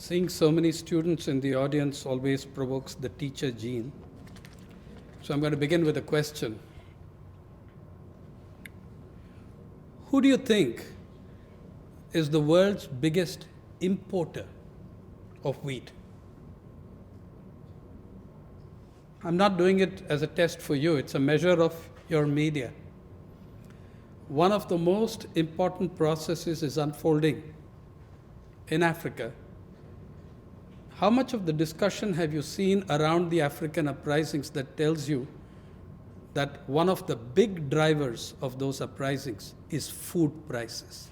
Seeing so many students in the audience always provokes the teacher gene. So I'm going to begin with a question. Who do you think is the world's biggest importer of wheat? I'm not doing it as a test for you. It's a measure of your media. One of the most important processes is unfolding in Africa. How much of the discussion have you seen around the African uprisings that tells you that one of the big drivers of those uprisings is food prices?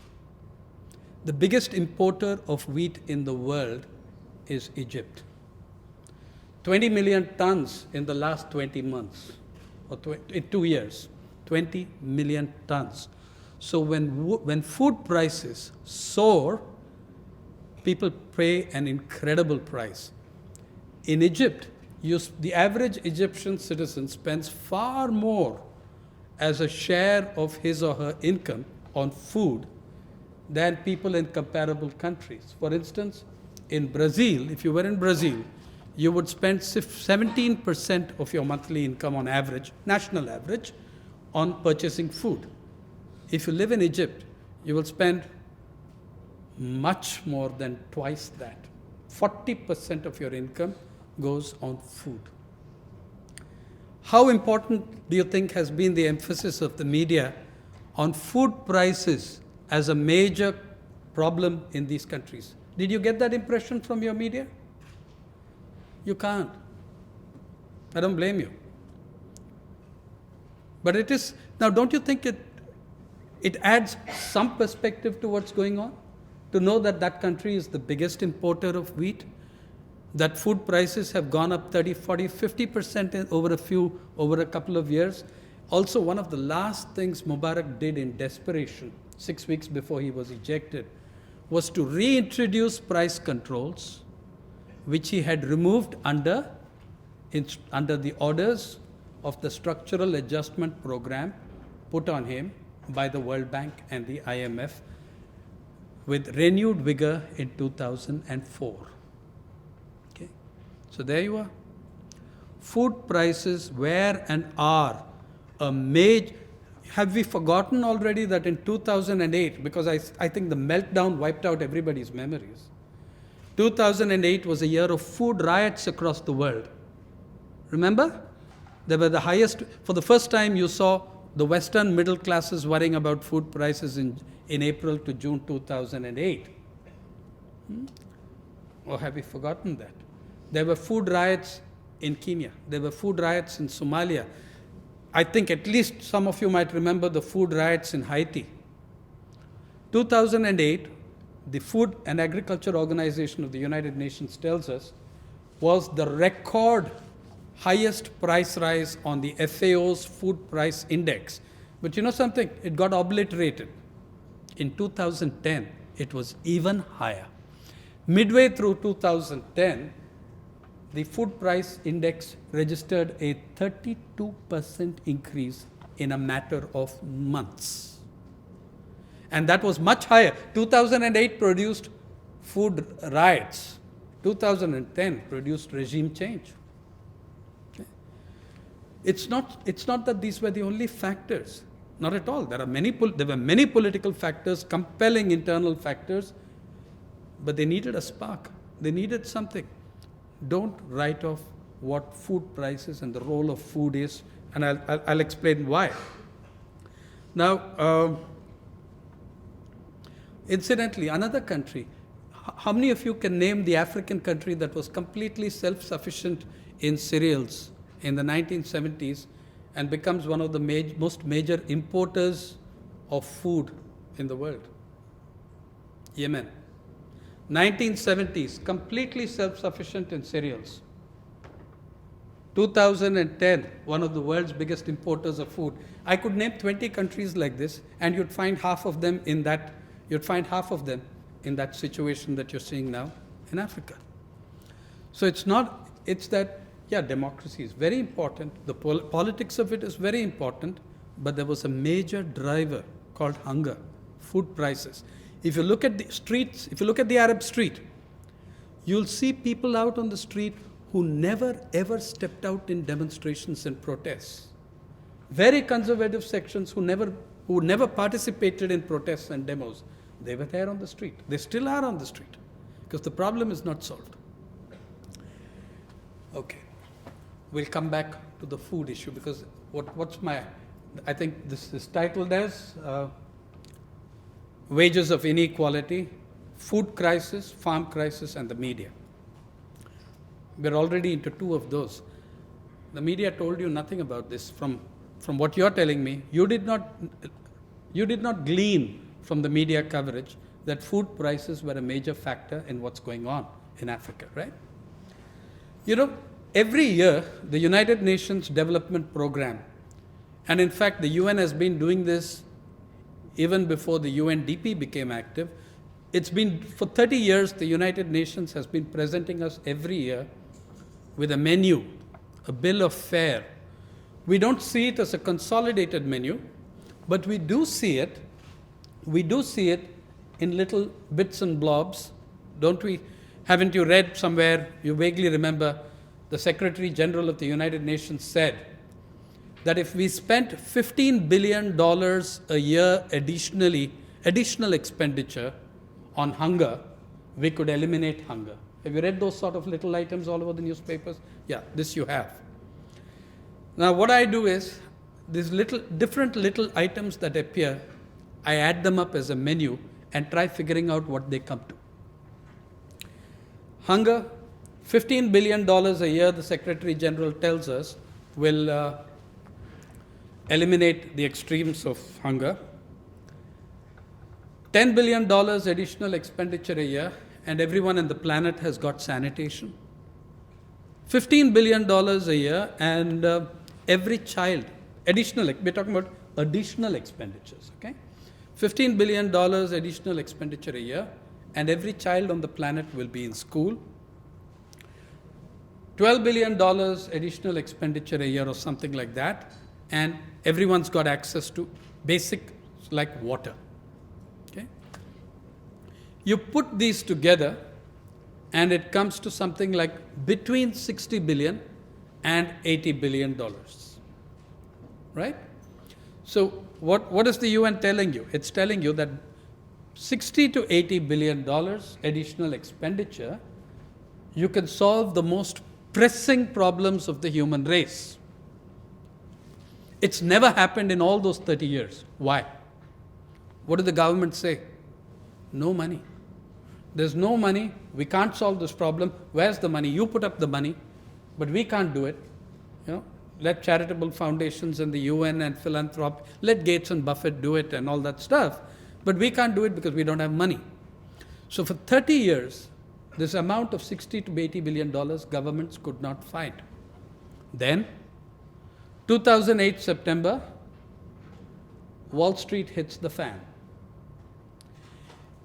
The biggest importer of wheat in the world is Egypt. 20 million tons in the last 20 months, or in 2 years, 20 million tons. So when food prices soar, people pay an incredible price. In Egypt, the average Egyptian citizen spends far more as a share of his or her income on food than people in comparable countries. For instance, in Brazil, if you were in Brazil, you would spend 17% of your monthly income on average, national average, on purchasing food. If you live in Egypt, you will spend much more than twice that. 40% of your income goes on food. How important do you think has been the emphasis of the media on food prices as a major problem in these countries? Did you get that impression from your media? You can't. I don't blame you. But it is, now don't you think it adds some perspective to what's going on? To know that that country is the biggest importer of wheat, that food prices have gone up 30, 40, 50% over a couple of years. Also, one of the last things Mubarak did in desperation, 6 weeks before he was ejected, was to reintroduce price controls, which he had removed under the orders of the structural adjustment program put on him by the World Bank and the IMF with renewed vigor in 2004. Okay, so there you are. Food prices were and are a major. Have we forgotten already that in 2008, because I think the meltdown wiped out everybody's memories. 2008 was a year of food riots across the world. Remember? They were the highest. For the first time, you saw the Western middle classes worrying about food prices in April to June 2008. Or have we forgotten that? There were food riots in Kenya. There were food riots in Somalia. I think at least some of you might remember the food riots in Haiti. 2008, the Food and Agriculture Organization of the United Nations tells us, was the record highest price rise on the FAO's food price index. But you know something? It got obliterated. In 2010, it was even higher. Midway through 2010, the food price index registered a 32% increase in a matter of months. And that was much higher. 2008 produced food riots. 2010 produced regime change. Okay. It's not that these were the only factors. Not at all. There were many political factors, compelling internal factors, but they needed a spark. They needed something. Don't write off what food prices and the role of food is, and I'll explain why. Now, incidentally, another country, how many of you can name the African country that was completely self-sufficient in cereals in the 1970s and becomes one of the most major importers of food in the world? Yemen. 1970s, completely self-sufficient in cereals. 2010, one of the world's biggest importers of food. I could name 20 countries like this, and you'd find half of them in that situation that you're seeing now in Africa. So it's that, democracy is very important. The politics of it is very important, but there was a major driver called hunger, food prices. If you look at the streets, if you look at the Arab street, you'll see people out on the street who never ever stepped out in demonstrations and protests. Very conservative sections who never participated in protests and demos. They were there on the street. They still are on the street because the problem is not solved. Okay. We'll come back to the food issue because I think this is titled as Wages of Inequality, Food Crisis, Farm Crisis, and the Media. We're already into two of those. The media told you nothing about this. From what you're telling me, you did not glean from the media coverage that food prices were a major factor in what's going on in Africa, right? Every year, the United Nations Development Program, and in fact, the UN has been doing this even before the UNDP became active. It's been, for 30 years, the United Nations has been presenting us every year with a menu, a bill of fare. We don't see it as a consolidated menu, but we do see it in little bits and blobs, don't we? Haven't you read somewhere, you vaguely remember, the Secretary General of the United Nations said that if we spent $15 billion a year additional expenditure on hunger, we could eliminate hunger. Have you read those sort of little items all over the newspapers? Yeah, this you have. Now what I do is, these different little items that appear, I add them up as a menu and try figuring out what they come to. Hunger, $15 billion a year, the Secretary General tells us, will eliminate the extremes of hunger. $10 billion additional expenditure a year, and everyone on the planet has got sanitation. $15 billion a year, and every child, we're talking about additional expenditures, okay? $15 billion additional expenditure a year, and every child on the planet will be in school. $12 billion additional expenditure a year or something like that, and everyone's got access to basic like water. Okay? You put these together and it comes to something like between $60 billion and $80 billion. Right? So what is the UN telling you? It's telling you that $60 to $80 billion additional expenditure, you can solve the most pressing problems of the human race. It's never happened in all those 30 years. Why? What did the government say? No money. There's no money. We can't solve this problem. Where's the money? You put up the money, but we can't do it. Let charitable foundations and the UN and philanthropy, let Gates and Buffett do it and all that stuff. But we can't do it because we don't have money. So for 30 years, this amount of $60 to $80 billion governments could not find. Then, 2008 September, Wall Street hits the fan.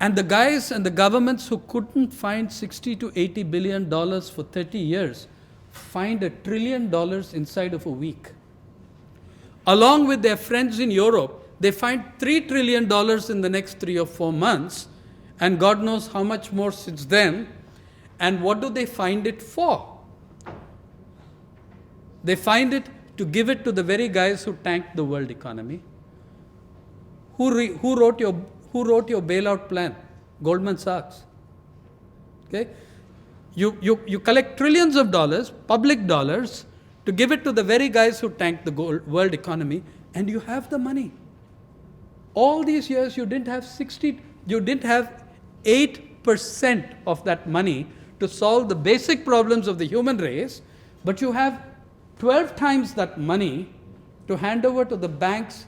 And the guys and the governments who couldn't find $60 to $80 billion for 30 years find $1 trillion inside of a week. Along with their friends in Europe, they find $3 trillion in the next 3 or 4 months, and God knows how much more since then. And what do they find it for? They find it to give it to the very guys who tanked the world economy. Who wrote your bailout plan? Goldman Sachs. Okay? You collect trillions of dollars, public dollars, to give it to the very guys who tanked the world economy, and you have the money. All these years you didn't have 8% of that money to solve the basic problems of the human race, but you have 12 times that money to hand over to the banks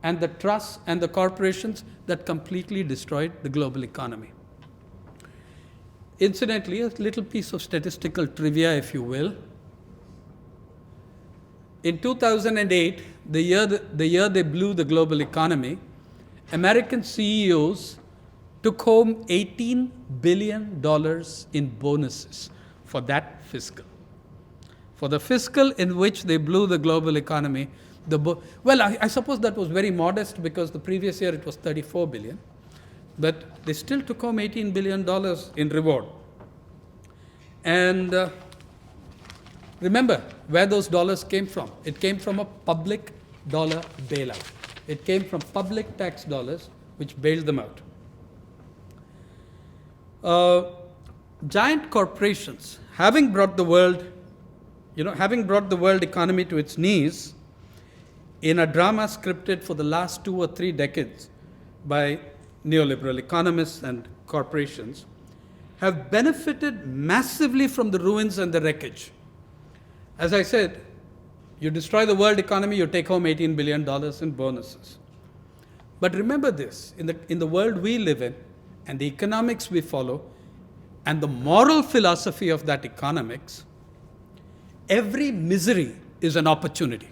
and the trusts and the corporations that completely destroyed the global economy. Incidentally, a little piece of statistical trivia, if you will. In 2008, the year they blew the global economy, American CEOs took home $18 billion in bonuses for that fiscal. For the fiscal in which they blew the global economy, I suppose that was very modest because the previous year it was $34 billion. But they still took home $18 billion in reward. And remember where those dollars came from. It came from a public dollar bailout. It came from public tax dollars which bailed them out. Giant corporations, having brought the world economy to its knees in a drama scripted for the last 2 or 3 decades by neoliberal economists and corporations, have benefited massively from the ruins and the wreckage. As I said, you destroy the world economy, you take home $18 billion in bonuses. But remember this, in the world we live in, and the economics we follow, and the moral philosophy of that economics, every misery is an opportunity.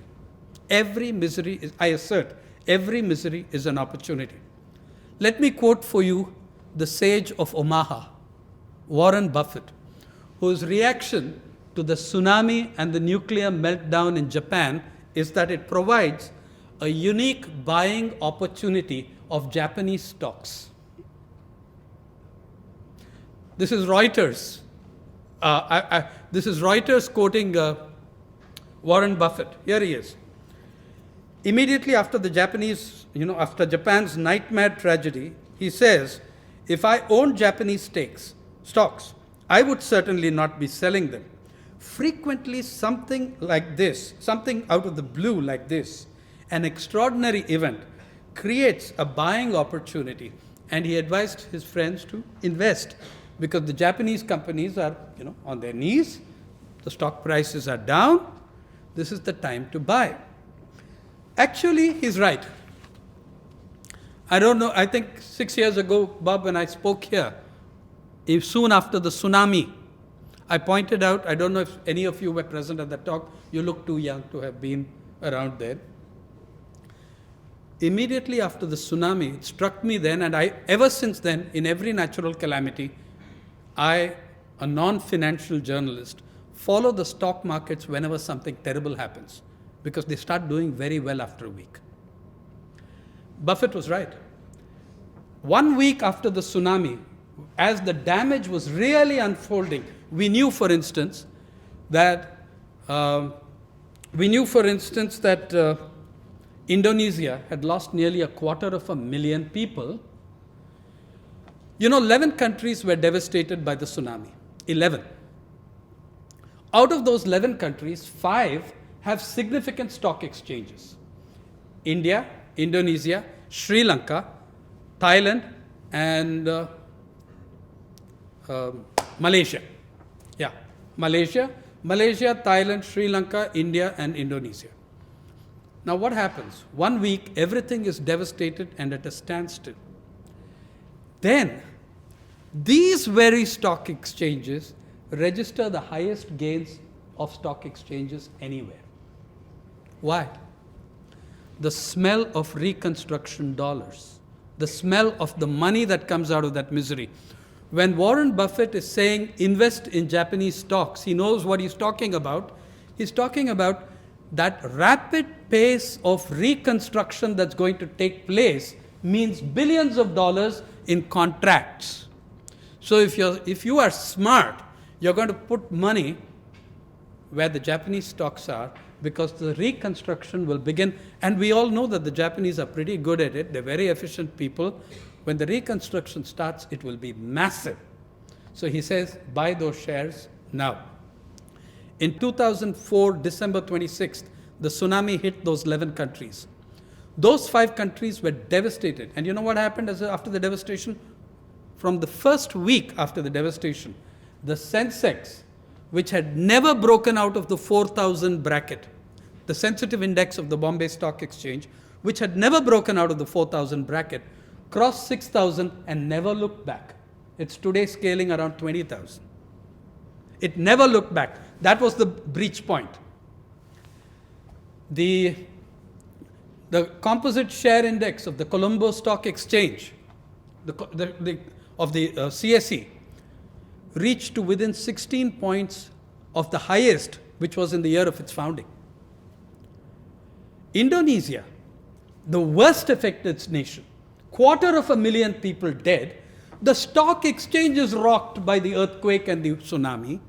Every misery is, I assert, every misery is an opportunity. Let me quote for you the sage of Omaha, Warren Buffett, whose reaction to the tsunami and the nuclear meltdown in Japan is that it provides a unique buying opportunity of Japanese stocks. This is Reuters. This is Reuters quoting Warren Buffett. Here he is. Immediately after after Japan's nightmare tragedy, he says, if I owned Japanese stocks, I would certainly not be selling them. Frequently something like this, something out of the blue like this, an extraordinary event creates a buying opportunity, and he advised his friends to invest because the Japanese companies are, on their knees, the stock prices are down, this is the time to buy. Actually, he's right. I don't know, I think 6 years ago, Bob, when I spoke here, soon after the tsunami, I pointed out, I don't know if any of you were present at that talk, you look too young to have been around there. Immediately after the tsunami, it struck me then, and ever since then, in every natural calamity, I, a non-financial journalist, follow the stock markets whenever something terrible happens, because they start doing very well after a week. Buffett was right. 1 week after the tsunami, as the damage was really unfolding, we knew, for instance, that Indonesia had lost nearly 250,000 people. 11 countries were devastated by the tsunami. 11. Out of those 11 countries, 5 have significant stock exchanges. India, Indonesia, Sri Lanka, Thailand, and Malaysia. Yeah, Malaysia, Thailand, Sri Lanka, India, and Indonesia. Now what happens? 1 week, everything is devastated and at a standstill. Then, these very stock exchanges register the highest gains of stock exchanges anywhere. Why? The smell of reconstruction dollars, the smell of the money that comes out of that misery. When Warren Buffett is saying invest in Japanese stocks, he knows what he's talking about. He's talking about that rapid pace of reconstruction that's going to take place means billions of dollars in contracts. So if you are smart, you're going to put money where the Japanese stocks are, because the reconstruction will begin. And we all know that the Japanese are pretty good at it. They're very efficient people. When the reconstruction starts, it will be massive. So he says, buy those shares now. In 2004, December 26th, the tsunami hit those 11 countries. Those 5 countries were devastated. And you know what happened after the devastation? From the first week after the devastation, the Sensex, which had never broken out of the 4,000 bracket, the sensitive index of the Bombay Stock Exchange, which had never broken out of the 4,000 bracket, crossed 6,000 and never looked back. It's today scaling around 20,000. It never looked back. That was the breach point. The composite share index of the Colombo Stock Exchange, of the CSE, reached to within 16 points of the highest, which was in the year of its founding. Indonesia, the worst affected nation, 250,000 people dead, the stock exchange is rocked by the earthquake and the tsunami,